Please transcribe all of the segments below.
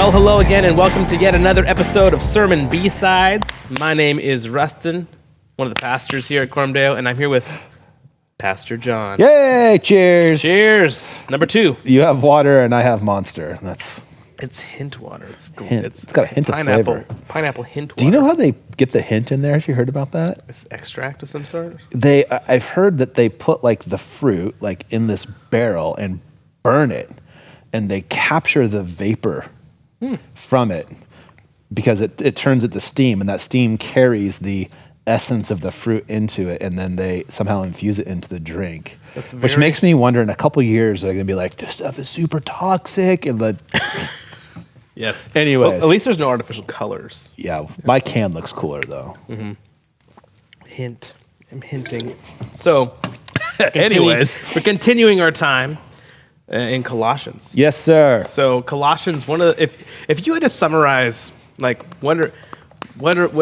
Well, hello again, and welcome to yet another episode of Sermon B-Sides. My name is Rustin, one of the pastors here at Cormdale, and I'm here with Pastor John. Yay! Cheers! Cheers! Number 2. You have water and I have Monster. It's hint water. It's got a hint of flavor. Pineapple hint water. Do you know how they get the hint in there? Have you heard about that? It's extract of some sort? I've heard that they put like the fruit like in this barrel and burn it, and they capture the vapor from it because it turns it to steam, and that steam carries the essence of the fruit into it, and then they somehow infuse it into the drink. Which makes me wonder, in a couple years, they're going to be like, this stuff is super toxic. And Yes. Anyways. Well, at least there's no artificial colors. Yeah, my can looks cooler, though. Mm-hmm. Hint. I'm hinting. So, anyways. We're continuing our time in Colossians. Yes, sir. So Colossians, if you had to summarize, like, what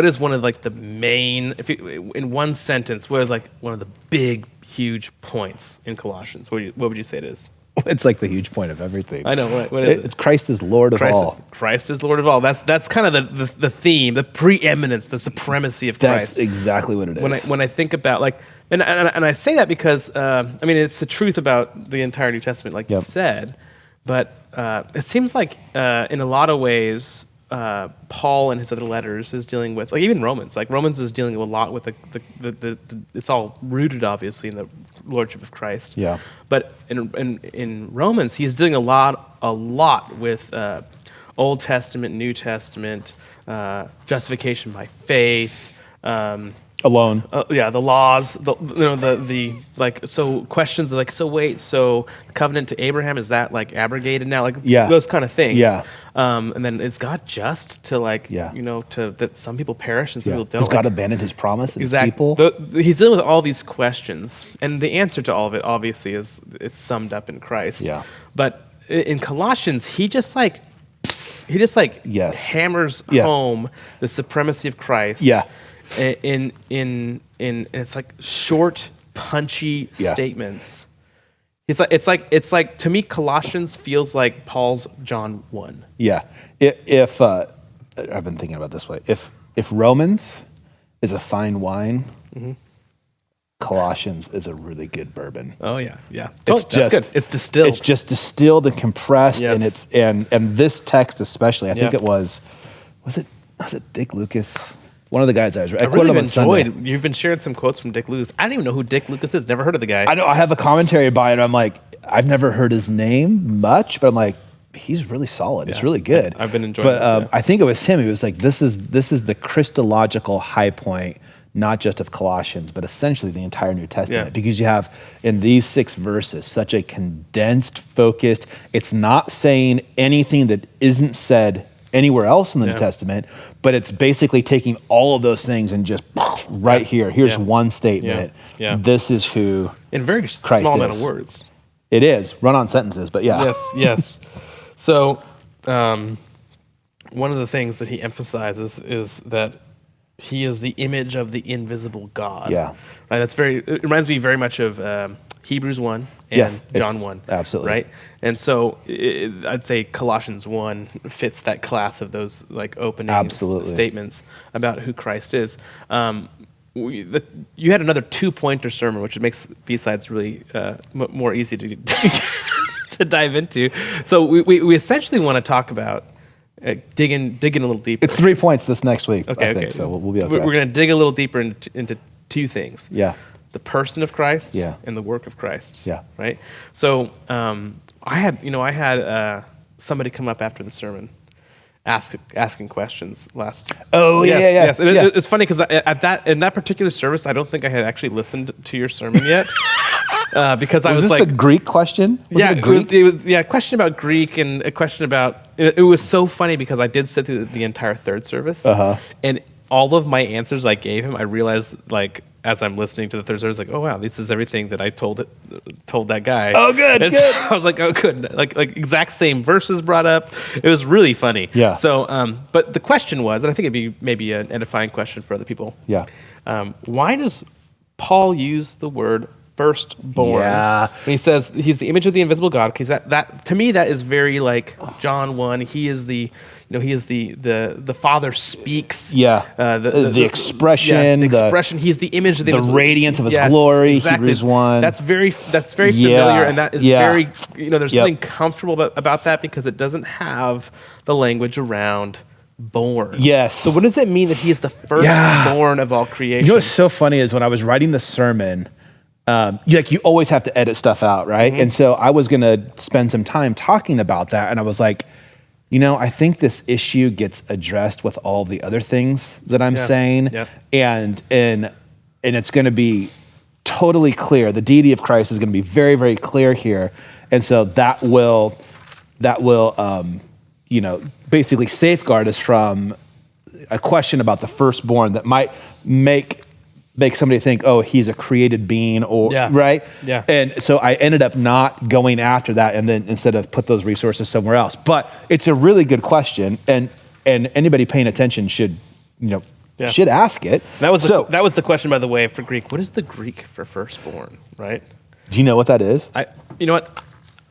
is one of like the main, in one sentence, what is like one of the big, huge points in Colossians? What would you say it is? It's like the huge point of everything. I know. What is it? It's Christ is Lord of all. Christ is Lord of all. That's kind of the theme, the preeminence, the supremacy of Christ. That's exactly what it is. When I think about like, and I say that because it's the truth about the entire New Testament, like you said, but it seems like in a lot of ways, Paul in his other letters is dealing with, like even Romans. Like Romans is dealing a lot with the it's all rooted obviously in the lordship of Christ. Yeah. But in Romans, he's dealing a lot with Old Testament, New Testament, justification by faith. Alone. The laws, so questions like, so the covenant to Abraham, is that like abrogated now? Like those kind of things. Yeah. And then is God just to that some people perish and some people don't? Has God abandoned his promise and his people? He's dealing with all these questions, and the answer to all of it obviously is it's summed up in Christ. Yeah. But in Colossians, he just hammers home the supremacy of Christ. Yeah. In it's like short, punchy statements. It's like to me, Colossians feels like Paul's John 1. Yeah. If I've been thinking about it this way. If Romans is a fine wine, Colossians is a really good bourbon. Oh yeah. That's good. It's distilled. It's just distilled and compressed, yes. and this text especially. I think it was it Dick Lucas? One of the guys I really enjoyed. You've been sharing some quotes from Dick Lucas. I don't even know who Dick Lucas is. Never heard of the guy. I know. I have a commentary by it. I'm like, I've never heard his name much, but I'm like, he's really solid. Yeah. It's really good. I've been enjoying it. But I think it was him. He was like, this is the Christological high point, not just of Colossians, but essentially the entire New Testament. Because you have in these 6 verses such a condensed, focused. It's not saying anything that isn't said anywhere else in the New Testament, but it's basically taking all of those things and just right here. Here's one statement. Yeah. This is who in very Christ small is. amount of words. It is run-on sentences, but yeah. Yes. So one of the things that he emphasizes is that he is the image of the invisible God. Yeah. Right. It reminds me very much of Hebrews 1 and John 1. Absolutely. Right. And so I'd say Colossians 1 fits that class of those like opening statements about who Christ is. You had another 2-pointer sermon, which makes B-Sides really more easy to to dive into. So we essentially want to talk about digging a little deeper. It's 3 points this next week. Okay. So we'll be okay. We're going to dig a little deeper into 2 things. Yeah. The person of Christ and the work of Christ. Yeah. Right. So I had somebody come up after the sermon, asking questions last. Oh yes. It's funny because in that particular service, I don't think I had actually listened to your sermon yet. Because I was this like the Greek question? It was a question about Greek and a question about. It was so funny because I did sit through the entire third service, and all of my answers I gave him, I realized like as I'm listening to the third service, like, oh wow, this is everything that I told that guy. Oh, good. And so I was like, oh, good. Like exact same verses brought up. It was really funny. Yeah. So, but the question was, and I think it'd be maybe an edifying question for other people. Yeah. Why does Paul use the word firstborn. Yeah. When he says he's the image of the invisible God, because that to me that is very like John 1. He is the the Father speaks. Yeah. The expression. The expression. He's the image of the invisible. Radiance of his glory. Exactly. Hebrews 1. That's very familiar, and that is very there's something comfortable about that because it doesn't have the language around born. Yes. So what does it mean that he is the firstborn of all creation? You know what's so funny is when I was writing the sermon, you always have to edit stuff out, right? And so I was going to spend some time talking about that, and I was like, I think this issue gets addressed with all the other things that I'm saying, and it's going to be totally clear. The deity of Christ is going to be very, very clear here, and so that will basically safeguard us from a question about the firstborn that might make somebody think, oh, he's a created being, or right? Yeah. And so I ended up not going after that, and then instead of put those resources somewhere else. But it's a really good question, and anybody paying attention should ask it. That was the question, by the way, for Greek. What is the Greek for firstborn? Right? Do you know what that is? You know what?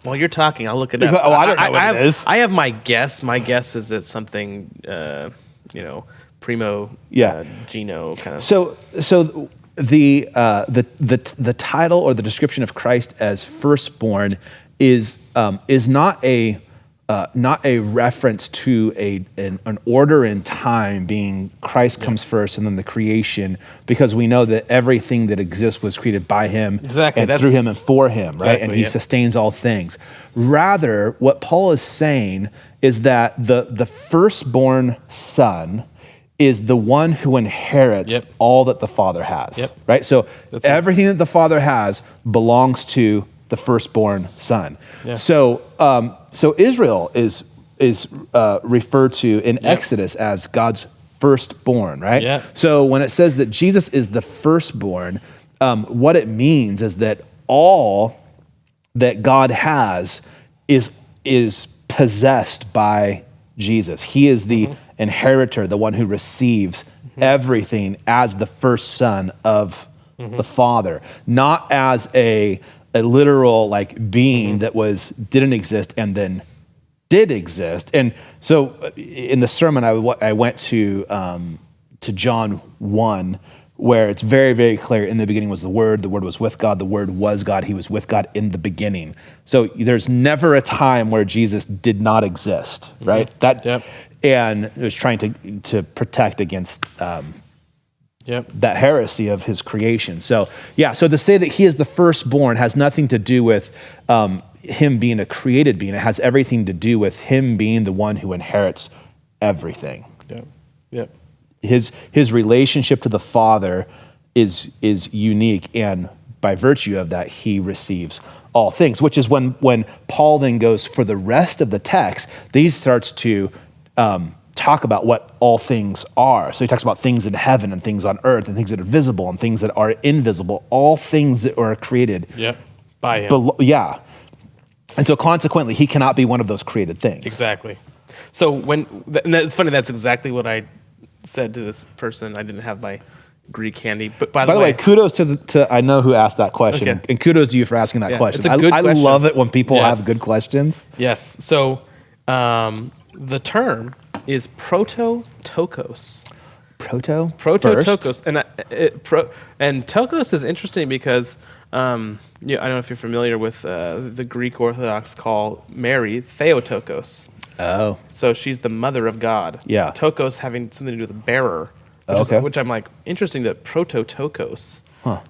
While you're talking, I'll look it up. Oh, I don't know what it is. I have my guess. My guess is that something, primo, Gino kind of. So the title or the description of Christ as firstborn is not a reference to an order in time, being Christ comes first and then the creation, because we know that everything that exists was created by him and through him and for him, right? And he sustains all things. Rather, what Paul is saying is that the firstborn son is the one who inherits all that the Father has, right? So everything that the Father has belongs to the firstborn son. Yeah. So Israel is referred to in Exodus as God's firstborn, right? Yeah. So when it says that Jesus is the firstborn, what it means is that all that God has is possessed by Jesus. He is the inheritor, the one who receives everything as the first son of the Father, not as a literal being that didn't exist and then did exist. And so in the sermon, I went to John 1, where it's very, very clear, in the beginning was the Word was with God, the Word was God, he was with God in the beginning. So there's never a time where Jesus did not exist, right? And it was trying to protect against that heresy of his creation. So to say that he is the firstborn has nothing to do with him being a created being. It has everything to do with him being the one who inherits everything. His relationship to the Father is unique, and by virtue of that, he receives all things, which is when Paul then goes for the rest of the text, he starts to talk about what all things are. So he talks about things in heaven and things on earth and things that are visible and things that are invisible, all things that are created by him. And so consequently, he cannot be one of those created things. Exactly. So and it's funny, that's exactly what I said to this person. I didn't have my Greek handy, but by the way, kudos to I know who asked that question, and kudos to you for asking that question. It's a good question. I love it when people have good questions. Yes. So the term is prototokos. Prototokos, and tokos is interesting because I don't know if you're familiar with the Greek Orthodox call Mary Theotokos. Oh, so she's the mother of God. Yeah, tokos having something to do with the bearer. Which I'm like, interesting that prototokos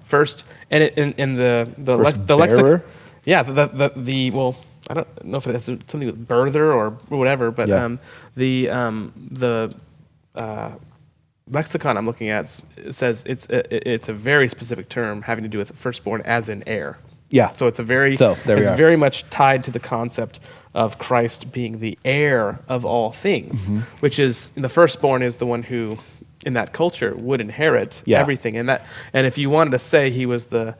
first, and the lexic, well, I don't know if it has something with birther or whatever, but the lexicon I'm looking at says it's a very specific term having to do with firstborn as in heir. Yeah. So it's very much tied to the concept of Christ being the heir of all things, which is the firstborn is the one who, in that culture, would inherit everything, and if you wanted to say he was the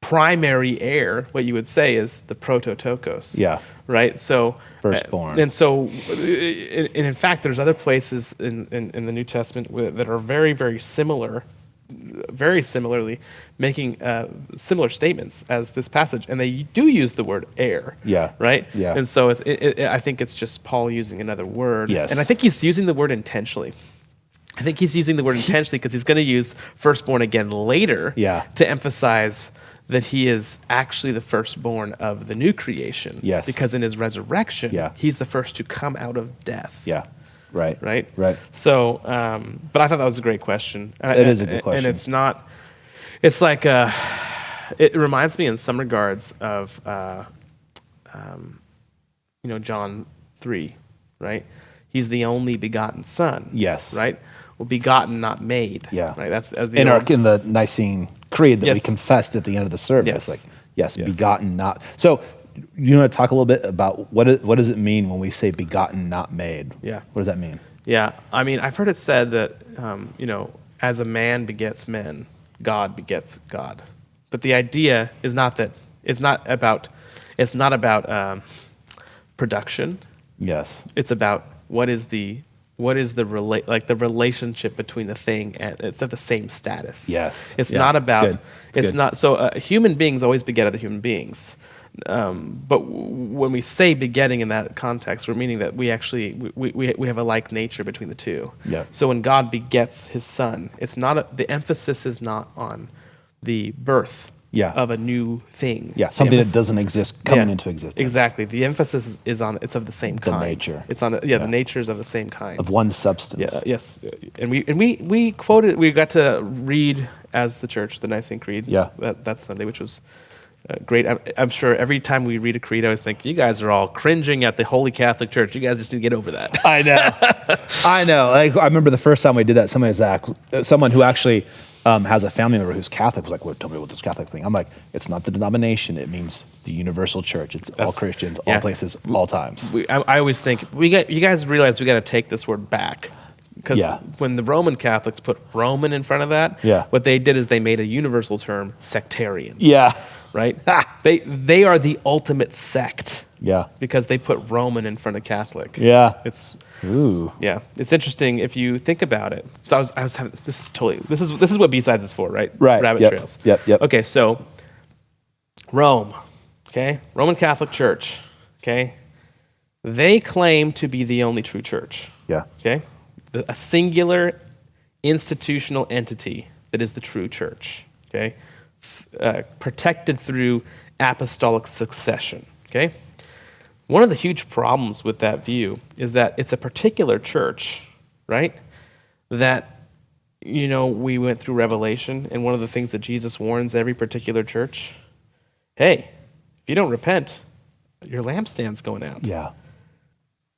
primary heir, what you would say is the prototokos. Yeah. Right. So firstborn, and so in fact, there's other places in the New Testament that are very, very similar very similarly making similar statements as this passage, and they do use the word heir. Yeah. Right. Yeah. And so I think it's just Paul using another word. Yes. And I think he's using the word intentionally. I think he's using the word intentionally because he's going to use firstborn again later. Yeah. To emphasize that he is actually the firstborn of the new creation. Yes. Because in his resurrection, Yeah. he's the first to come out of death. Yeah. Right. Right? Right. So, but I thought that was a great question. It is a good question. And it's not, it's like, it reminds me in some regards of, John 3, right? He's the only begotten son. Yes. Right? Well, begotten, not made. Yeah. Right? That's as the In the Nicene Creed that we Yes. confessed at the end of the service. Yes. Like, yes, Yes. begotten, not. So you want to talk a little bit about what does it mean when we say begotten, not made? Yeah. What does that mean? Yeah, I mean, I've heard it said that, as a man begets men, God begets God. But the idea is not that it's not about production. Yes. It's about what is the relationship between the thing, and it's of the same status. Yes. It's Yeah, not it's about. good. It's good. not so. Human beings always beget other human beings. But when we say begetting in that context, we're meaning that we actually we have a like nature between the two. Yeah. So when God begets His Son, it's not the emphasis is not on the birth Yeah. of a new thing. Yeah, The something that emphasis- doesn't exist coming Yeah, into existence. Exactly. The emphasis is on it's of the same The kind. nature. It's on the natures of the same kind. Of one substance. Yeah. Yes. And we quoted. We got to read as the church the Nicene Creed. Yeah. That Sunday, which was. Great. I'm sure every time we read a creed, I always think, you guys are all cringing at the Holy Catholic Church. You guys just need to get over that. I know. I know. Like, I remember the first time we did that, someone who actually has a family member who's Catholic was like, well, tell me about this Catholic thing. I'm like, it's not the denomination. It means the universal church. It's all Christians, all places, all times. I always think, you guys realize we got to take this word back. Because when the Roman Catholics put Roman in front of that, what they did is they made a universal term, sectarian. Yeah. Right? They are the ultimate sect. Yeah. Because they put Roman in front of Catholic. Yeah. It's Ooh. Yeah, it's interesting if you think about it. So I was having this is what B-Sides is for, right? Right. Rabbit trails. Yep. Okay, so Rome, okay, Roman Catholic Church, okay, they claim to be the only true church. Yeah. Okay, a singular institutional entity that is the true church. Okay, protected through apostolic succession. Okay. One of the huge problems with that view is that it's a particular church, right? That, we went through Revelation, and one of the things that Jesus warns every particular church, hey, if you don't repent, your lampstand's going out. Yeah.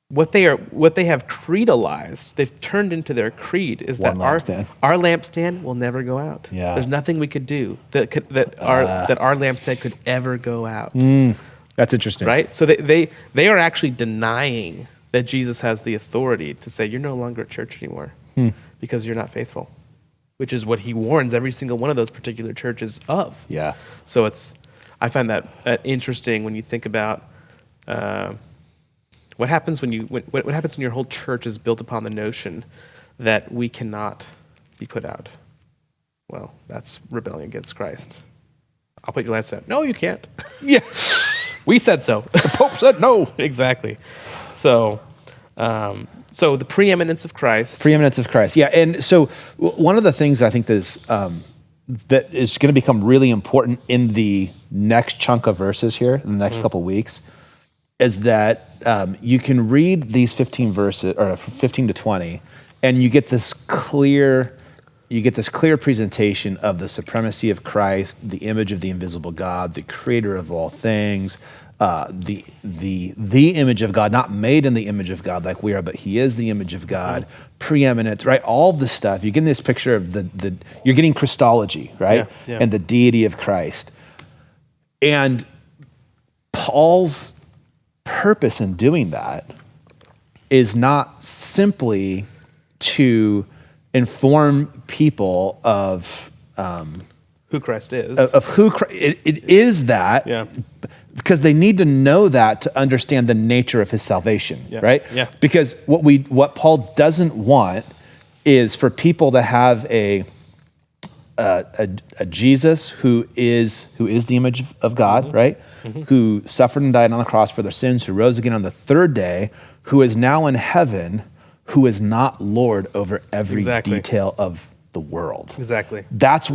What they have creedalized, they've turned into their creed, is that our lampstand will never go out. Yeah. There's nothing we could do that our lampstand could ever go out. That's interesting. Right? So they are actually denying that Jesus has the authority to say, you're no longer a church anymore because you're not faithful, which is what he warns every single one of those particular churches of. Yeah. So I find that interesting when you think about what happens when your whole church is built upon the notion that we cannot be put out. Well, that's rebellion against Christ. I'll put your last down. No, you can't. Yeah. We said so. The Pope said no. Exactly. So the preeminence of Christ. Preeminence of Christ. Yeah. And so one of the things I think that is going to become really important in the next chunk of verses here, in the next couple of weeks, is that you can read these 15 verses, or 15 to 20, and you get this clear presentation of the supremacy of Christ, the image of the invisible God, the creator of all things, the image of God, not made in the image of God like we are, but he is the image of God, preeminent, right? All of this stuff. You're getting this picture of you're getting Christology, right? Yeah. And the deity of Christ. And Paul's purpose in doing that is not simply to inform people of who Christ is. Of who it is that, because they need to know that to understand the nature of his salvation, right? Yeah. Because what Paul doesn't want is for people to have a a Jesus who is the image of God, right? Who suffered and died on the cross for their sins, who rose again on the third day, who is now in heaven, who is not Lord over every detail of the world. Exactly. That's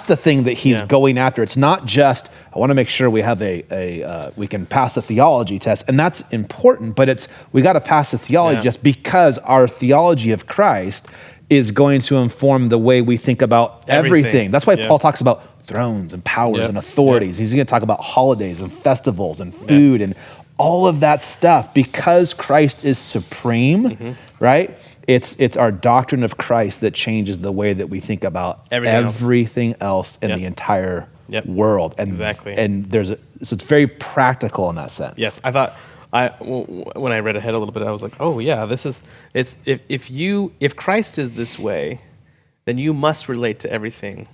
the thing that he's going after. It's not just, I want to make sure we have we can pass a theology test, and that's important, but we got to pass a theology just because our theology of Christ is going to inform the way we think about everything. That's why Paul talks about thrones and powers and authorities. He's going to talk about holidays and festivals and food and all of that stuff, because Christ is supreme, right? It's our doctrine of Christ that changes the way that we think about everything else in the entire world. And, and so it's very practical in that sense. Yes, I thought, when I read ahead a little bit, I was like, oh yeah, if Christ is this way, then you must relate to everything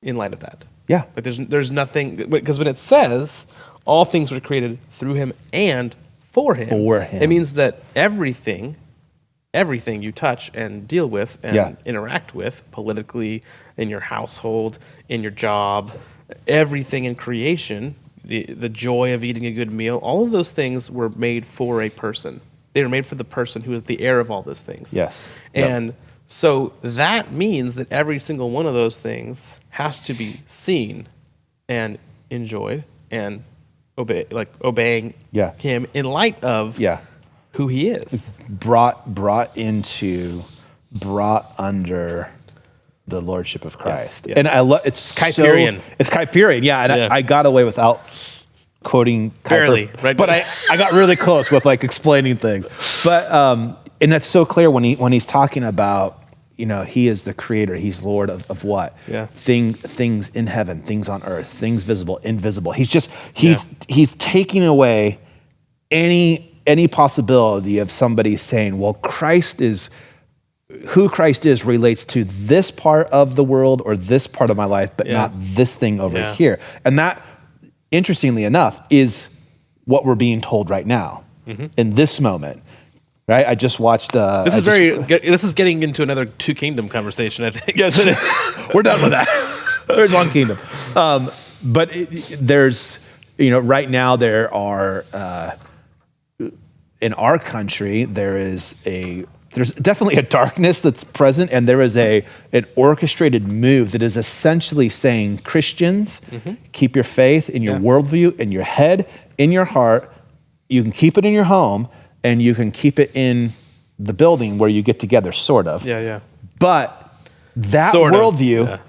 in light of that. Yeah. Like there's nothing, because when it says all things were created through him and for him, it means that everything you touch and deal with and interact with politically, in your household, in your job, everything in creation, the joy of eating a good meal, all of those things were made for a person. They were made for the person who is the heir of all those things. Yes. And so that means that every single one of those things has to be seen and enjoyed and obeying him in light of who he is. Brought under the lordship of Christ. Yes. And I love it's Kuyperian. It's Kuyperian, and I got away without quoting Kuyper, barely, right? But I got really close with explaining things. But and that's so clear when he's talking about, he is the creator, he's Lord of what? Things in heaven, things on earth, things visible, invisible. He's taking away any possibility of somebody saying, well, who Christ is relates to this part of the world or this part of my life, but not this thing over here. And that, interestingly enough, is what we're being told right now in this moment. Right? I just watched. This is getting into another two kingdom conversation, I think. Yes, it is. We're done with that. There's one kingdom, but there's right now there are in our country there's definitely a darkness that's present, and there is an orchestrated move that is essentially saying, Christians, keep your faith in your worldview, in your head, in your heart. You can keep it in your home, and you can keep it in the building where you get together, sort of. But that worldview,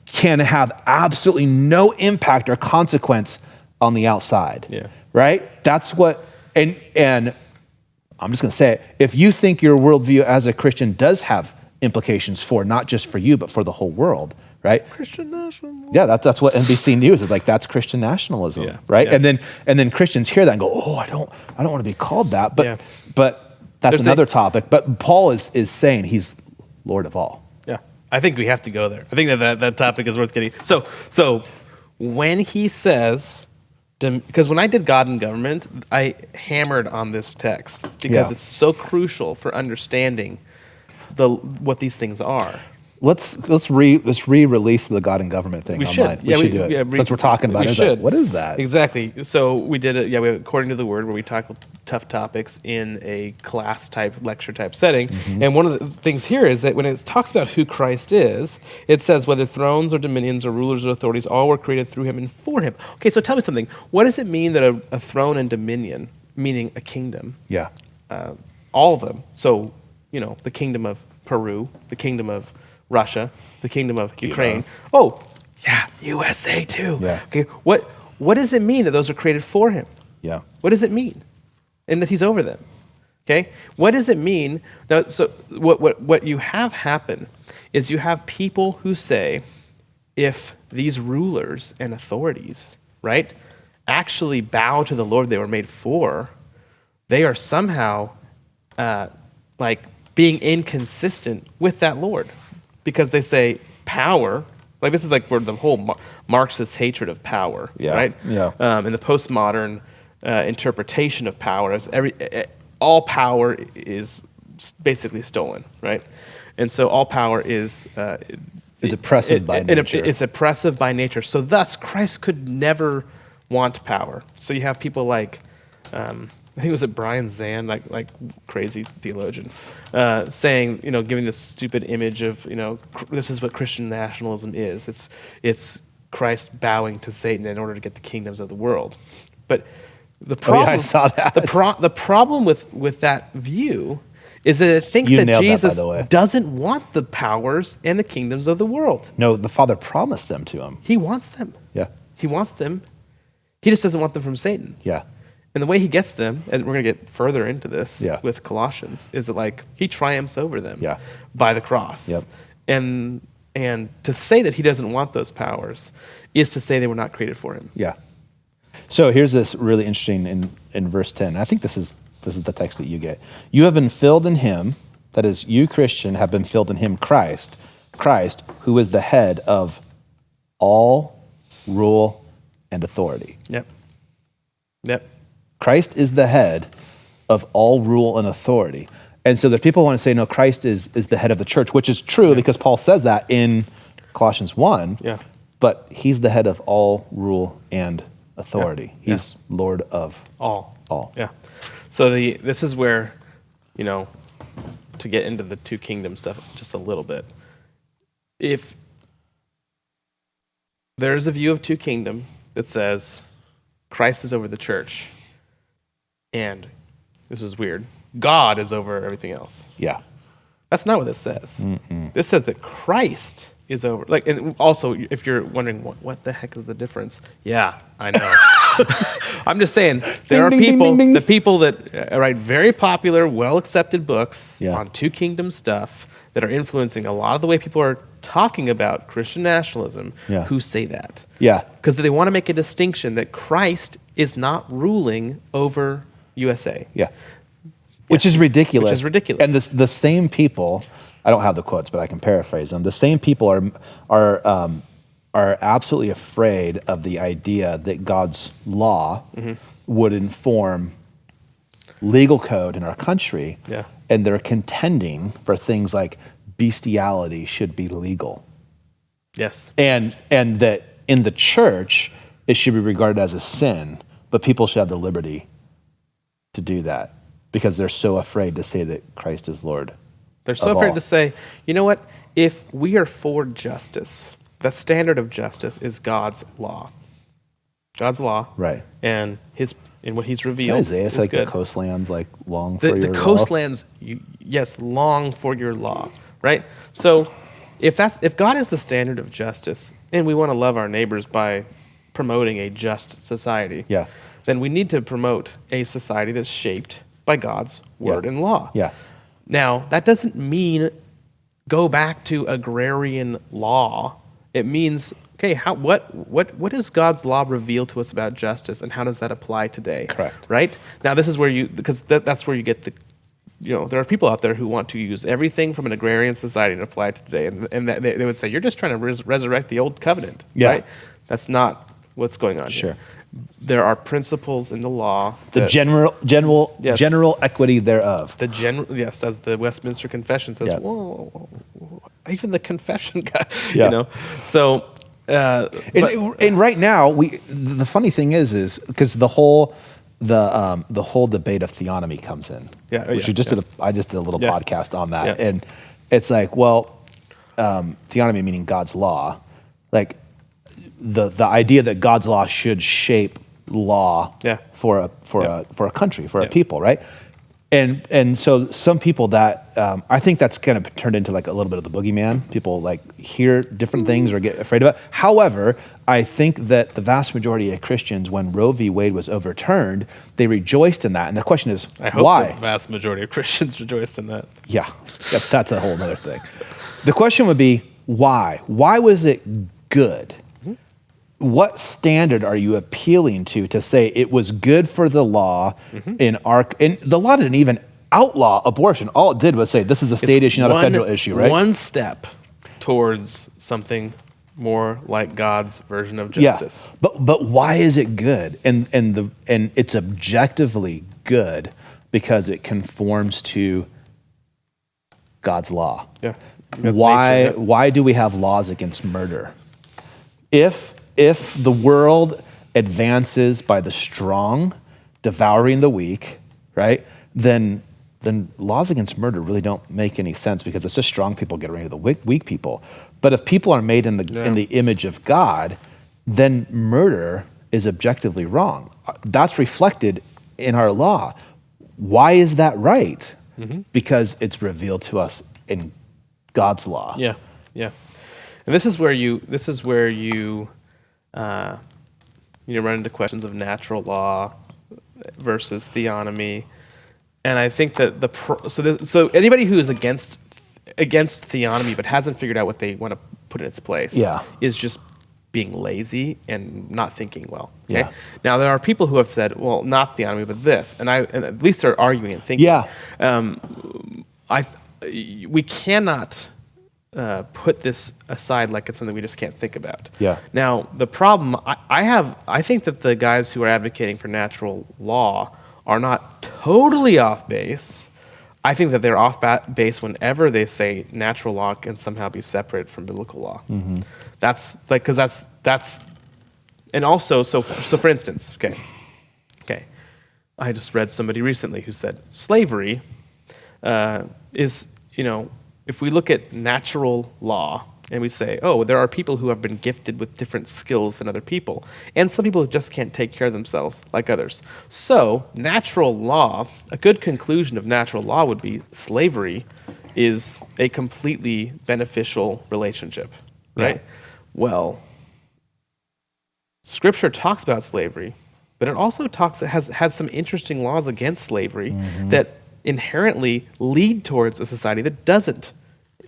can have absolutely no impact or consequence on the outside. Right? That's what, and I'm just going to say it. If you think your worldview as a Christian does have implications for not just for you, but for the whole world, right? Christian nationalism. Yeah, that's what NBC News is like. That's Christian nationalism, right? And then Christians hear that and go, "Oh, I don't want to be called that." But that's another topic. But Paul is saying he's Lord of all. Yeah, I think we have to go there. I think that topic is worth getting. So when he says. Because when I did God and Government, I hammered on this text because it's so crucial for understanding what these things are. Let's re-release the God and Government thing online. Should. We should do it. Since we're talking about it, what is that? Exactly. So we did it. We have According to the Word, where we talk tough topics in a class type, lecture type setting. And one of the things here is that when it talks about who Christ is, it says whether thrones or dominions or rulers or authorities, all were created through him and for him. Okay, so tell me something. What does it mean that a throne and dominion, meaning a kingdom? All of them. So, the kingdom of Peru, the kingdom of Russia, the kingdom of Ukraine. Oh, yeah, USA too. Okay, what does it mean that those are created for him? What does it mean? And that he's over them. Okay? What does it mean? Now, so what you have happen is you have people who say, if these rulers and authorities, right, actually bow to the Lord they were made for, they are somehow being inconsistent with that Lord. Because they say power, this is where the whole Marxist hatred of power, right? And the postmodern interpretation of power as all power is basically stolen, right? And so all power is oppressive by nature. It's oppressive by nature. So thus, Christ could never want power. So you have people like, I think it was Brian Zahn, like crazy theologian, saying, giving this stupid image of, this is what Christian nationalism is. It's Christ bowing to Satan in order to get the kingdoms of the world. But the problem, I saw that. The problem with that view is that it thinks that Jesus doesn't want the powers and the kingdoms of the world. No, the Father promised them to him. He wants them. Yeah. He wants them. He just doesn't want them from Satan. Yeah. And the way he gets them, and we're going to get further into this with Colossians, is that he triumphs over them by the cross. Yep. And to say that he doesn't want those powers is to say they were not created for him. Yeah. So here's this really interesting in verse 10. I think this is the text that you get. You have been filled in him, that is, you Christian have been filled in him, Christ, who is the head of all rule and authority. Yep. Christ is the head of all rule and authority. And so there's people who want to say, no, Christ is the head of the church, which is true because Paul says that in Colossians 1. Yeah. But he's the head of all rule and authority. He's Lord of all. Yeah. So this is where, to get into the two kingdom stuff just a little bit. If there's a view of two kingdom that says Christ is over the church, and this is weird, God is over everything else. Yeah. That's not what this says. This says that Christ is over. And also, if you're wondering what the heck is the difference? Yeah, I know. I'm just saying there are people, the people that write very popular, well-accepted books on two kingdom stuff that are influencing a lot of the way people are talking about Christian nationalism who say that. Yeah. Because they want to make a distinction that Christ is not ruling over USA. Yeah. Which is ridiculous. And the same people, I don't have the quotes, but I can paraphrase them. The same people are absolutely afraid of the idea that God's law would inform legal code in our country. Yeah. And they're contending for things like bestiality should be legal. Yes. And that in the church, it should be regarded as a sin, but people should have the liberty to do that because they're so afraid to say that Christ is Lord. They're so afraid to say, you know what? If we are for justice, the standard of justice is God's law. God's law. Right. And what he's revealed Isaiah, is like good. the coastlands, long for your law. The coastlands, long for your law, right? So if God is the standard of justice, and we want to love our neighbors by promoting a just society, then we need to promote a society that's shaped by God's word and law. Yeah. Now, that doesn't mean go back to agrarian law. It means, okay, what does God's law reveal to us about justice, and how does that apply today? Correct. Right? Now, this is where that's where you get there are people out there who want to use everything from an agrarian society and apply it to today, and they would say, you're just trying to resurrect the old covenant, right? That's not what's going on here. There are principles in the law. The general equity thereof. As the Westminster Confession says, whoa, even the confession guy, So, and right now, the funny thing is because the whole debate of theonomy comes in. I just did a little podcast on that, and it's like, well, theonomy meaning God's law, like the idea that God's law should shape law for a country, for a people, right? And so some people that I think that's kind of turned into like a little bit of the boogeyman. People hear different things or get afraid of it. However, I think that the vast majority of Christians, when Roe v. Wade was overturned, they rejoiced in that. And the question is, I hope why? The vast majority of Christians rejoiced in that. Yeah, that's a whole other thing. The question would be, why? Why was it good? What standard are you appealing to say it was good for the law and the law didn't even outlaw abortion. All it did was say this is a state issue, not a federal issue, right? One step towards something more like God's version of justice. Yeah. But why is it good? And it's objectively good because it conforms to God's law. Yeah. That's nature, yeah. Why do we have laws against murder? If the world advances by the strong devouring the weak, right? Then laws against murder really don't make any sense, because it's just strong people getting rid of the weak people. But if people are made in the image of God, then murder is objectively wrong. That's reflected in our law. Why is that right? Mm-hmm. Because it's revealed to us in God's law. Yeah, yeah. And this is where you run into questions of natural law versus theonomy. And I think that so anybody who is against theonomy but hasn't figured out what they want to put in its place is just being lazy and not thinking well. Okay. Yeah. Now there are people who have said, well, not theonomy but this, and at least they're arguing and thinking. Yeah. We cannot put this aside like it's something we just can't think about. Yeah. Now the problem I think that the guys who are advocating for natural law are not totally off base. I think that they're off base whenever they say natural law can somehow be separated from biblical law. Mm-hmm. That's like, because that's, and also, so for instance, okay, I just read somebody recently who said slavery is, if we look at natural law and we say, oh, there are people who have been gifted with different skills than other people, and some people just can't take care of themselves like others. So natural law, a good conclusion of natural law would be slavery is a completely beneficial relationship, right? Yeah. Well, Scripture talks about slavery, but it also has some interesting laws against slavery that inherently lead towards a society that doesn't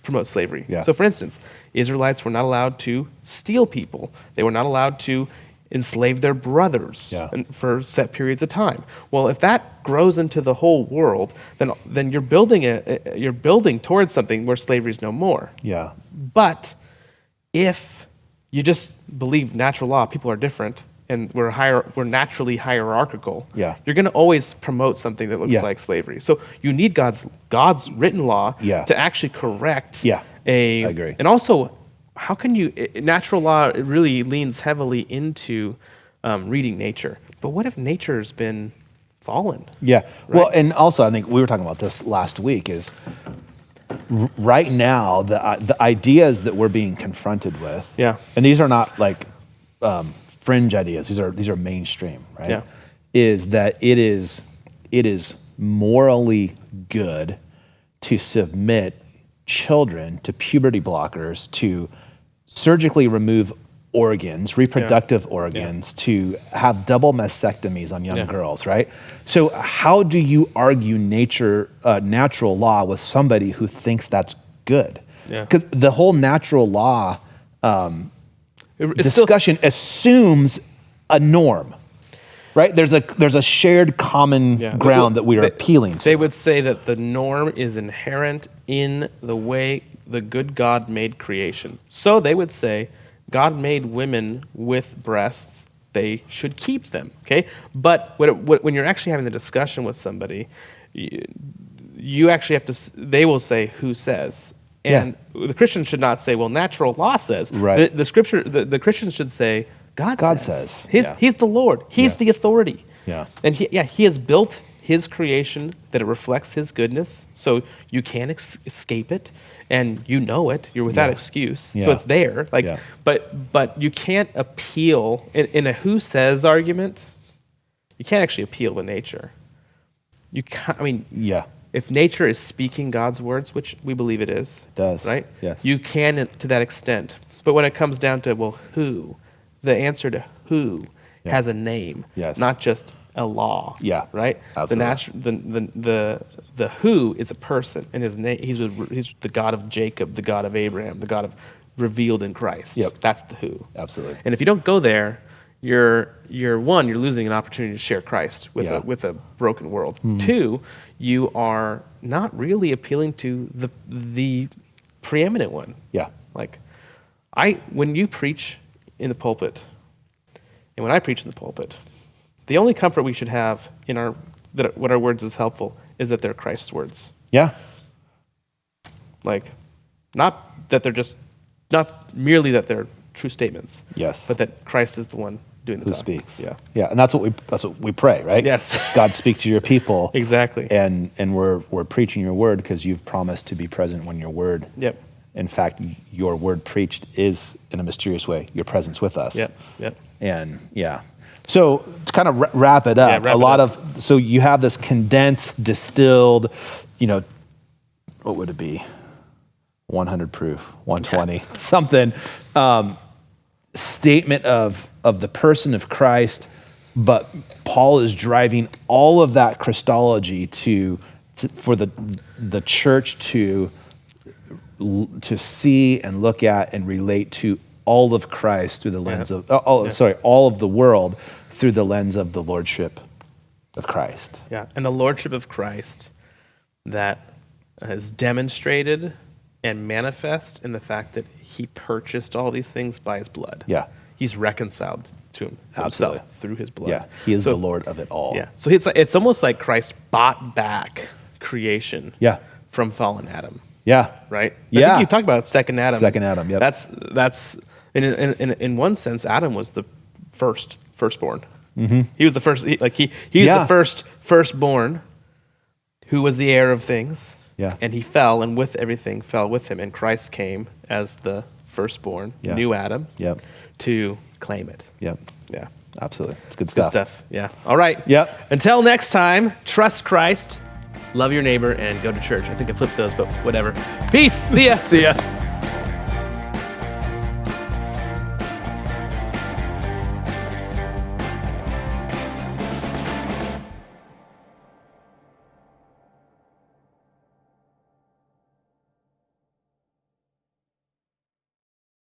promote slavery. Yeah. So for instance, Israelites were not allowed to steal people. They were not allowed to enslave their brothers for set periods of time. Well, if that grows into the whole world, then you're building towards something where slavery is no more. Yeah. But if you just believe natural law, people are different, and we're naturally hierarchical, you're going to always promote something that looks like slavery. So you need God's written law to actually correct I agree. And also, how can natural law really leans heavily into reading nature. But what if nature's been fallen? Yeah. Right? Well, and also I think we were talking about this last week is right now the ideas that we're being confronted with, and these are not like fringe ideas. These are mainstream, right? Yeah. Is that it is morally good to submit children to puberty blockers, to surgically remove organs, reproductive organs, to have double mastectomies on young girls, right? So how do you argue natural law with somebody who thinks that's good? Because the whole natural law discussion assumes a norm, right? There's a shared common ground that we are appealing to. They would say that the norm is inherent in the way the good God made creation. So they would say God made women with breasts, they should keep them, okay? But when you're actually having the discussion with somebody, you actually have to, they will say, who says? And the Christian should not say, well, natural law says. Right. The Scripture, the Christian should say, God says. He's the Lord. He's the authority. Yeah. And he has built his creation that it reflects his goodness, so you can't escape it, and you know it. You're without excuse, so it's there. But you can't appeal in a who says argument. You can't actually appeal to nature. You can't. I mean, if nature is speaking God's words, which we believe it is, right? Yes. You can to that extent. But when it comes down to who, the answer to who has a name, not just a law. Right. Absolutely. The who is a person, and his name. He's the God of Jacob, the God of Abraham, the God of revealed in Christ. That's the who. Absolutely. And if you don't go there, you're losing an opportunity to share Christ with a broken world. Mm. 2, you are not really appealing to the preeminent one. Like when you preach in the pulpit, and when I preach in the pulpit, the only comfort we should have in what our words is helpful is that they're Christ's words. Like, not not merely that they're true statements. Yes. But that Christ is the one doing the Who talking. speaks. Yeah. Yeah, and that's what we pray, right? Yes. God, speak to your people. Exactly. And we're preaching your word because you've promised to be present when your word. Yep. In fact, your word preached is, in a mysterious way, your presence with us. Yep. Yep. And yeah. So to kind of wrap it up, so you have this condensed, distilled, what would it be? 100 proof, 120, something, statement of the person of Christ, but Paul is driving all of that Christology for the church to see and look at and relate to all of Christ through the lens of, all of the world through the lens of the lordship of Christ. Yeah, and the lordship of Christ that is demonstrated and manifest in the fact that he purchased all these things by his blood. Yeah. He's reconciled to himself through his blood. Yeah, he is the Lord of it all. Yeah, so it's almost like Christ bought back creation from fallen Adam. Yeah. Right? I think you talked about second Adam. Second Adam, yep. That's in one sense, Adam was the firstborn. Mm-hmm. He was the first, he was the firstborn who was the heir of things. Yeah. And he fell, and with everything fell with him. And Christ came as the firstborn, new Adam, to claim it. Yep. Yeah. Absolutely. It's good Good stuff. Yeah. All right. Yep. Until next time, trust Christ, love your neighbor, and go to church. I think I flipped those, but whatever. Peace. See ya. See ya.